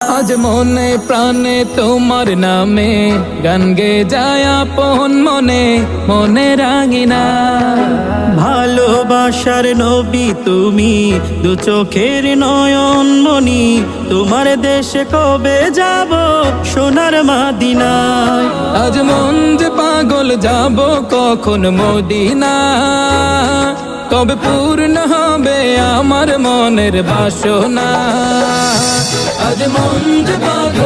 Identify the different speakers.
Speaker 1: আজ মনে প্রাণে তোমার নামে গান গে যায় আপন মনে মনে রাঙিনা।
Speaker 2: ভালোবাসার নবী তুমি, দু চোখের নয়ন মনি, তোমার দেশে কবে যাব সোনার মদিনায়।
Speaker 1: আজ মন যে পাগল যাব কখন মদিনা, কবে পূর্ণ হবে আমার মনের বাসনা। আজ মন যে পাগল